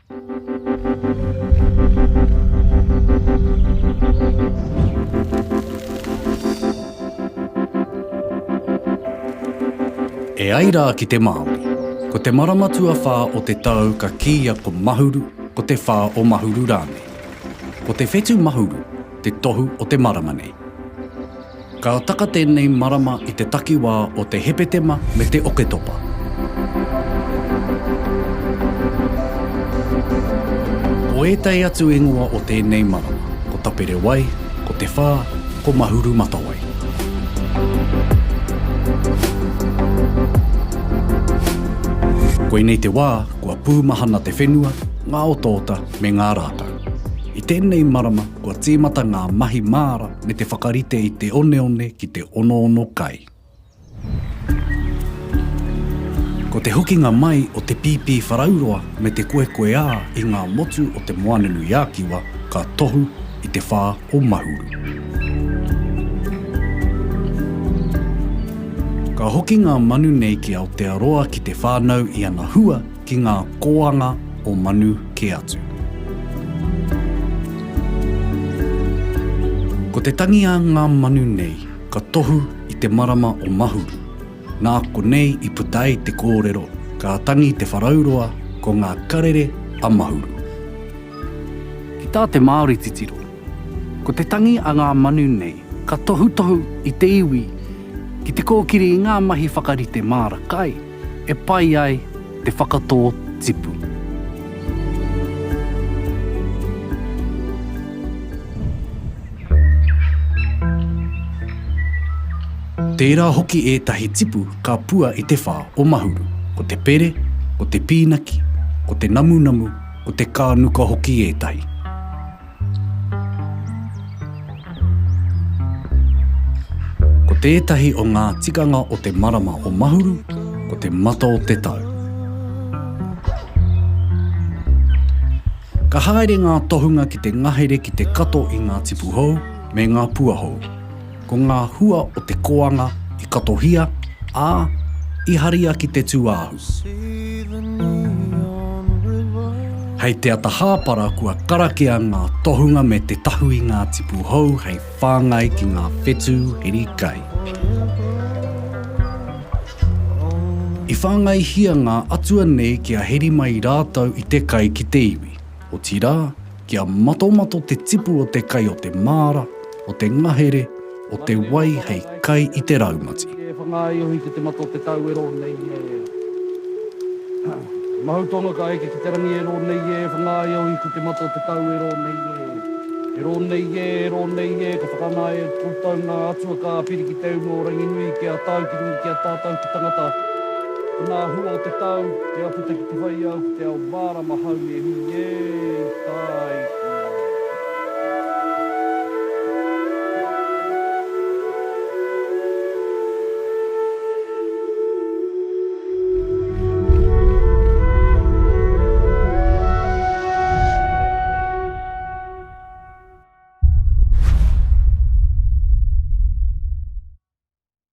E aira ki te Māori, ko te maramatua whā o te tau ka kia ko Mahuru, ko te whā o Mahuru rāne. Ko te whetu Mahuru, te tohu o te marama nei. Ka taka tēnei marama i te takiwā o te hepetema me te oketopa. O ētai atu ingoa o tēnei marama, ko tapere wai, ko te whā, ko Mahuru matawai. Koe nei te wā, kua pūmahana te whenua, ngā otota me ngā rātau. I tēnei marama, kua tīmata ngā mahi māra me te whakarite i te one ki te ono kai. Ko te hukinga mai o te Pipiwharauroa me te Koekoeā i ngā motu o te moanenu Iākiwa ka tohu i te whā o Mahuru. Ka hoki ngā manu nei ki Aotearoa ki te whānau i ana hua ki ngā koanga o manu ke atu. Ko te tangi a ngā manu nei, ka tohu i te marama o Mahuru. Nā ko nei i putai te kōrero, ka tangi te wharauroa ko ngā karere a Mahuru. Ki tā te Māori titiro, ko te tangi a ngā manu nei, ka tohu i te iwi, ki te kōkiri i ngā mahi whakarite māra kai, e pai ai te whakatō tipu. Tērā hoki ētahi tipu ka pua i te whā o Mahuru, ko te pere, ko te pīnaki, ko te namunamu, ko te Kānuka hoki ētahi. Ko tētahi o ngā tikanga o te marama o Mahuru, ko te mata o te tau. Ka haere ngā tohunga ki te ngahere ki te kato i ngā tipu hou me ngā pua hou. Ko ngā hua o te koanga i katohia, ā, i haria ki te tuāhu. Hei te ata hāpara kua karakea ngā tohunga me te tahu i ngā tipu hou hei whāngai ki ngā whetu heri kai. I whāngai hia ngā atua nei kia heri mai rātau i te kai ki te iwi. O tirā, kia matomato te tipu o te kai o te māra, o te ngahere, o te wai hei kai i te raumati. Whangai ohi ki te mato te tau e ro nei e. Mahautonga ka eke ki te rangi e ro nei e. Whangai ohi ki te mato te tau e ro nei e. E ro nei e, ka whakanai e kūtau ngā atua ka piri ki te umo rangi nui ki a tau ki nui ki a tātau ki tangata. Nā hua o te tau, te aputa ki te whai au, te ao vāra mahau e hui e, tai.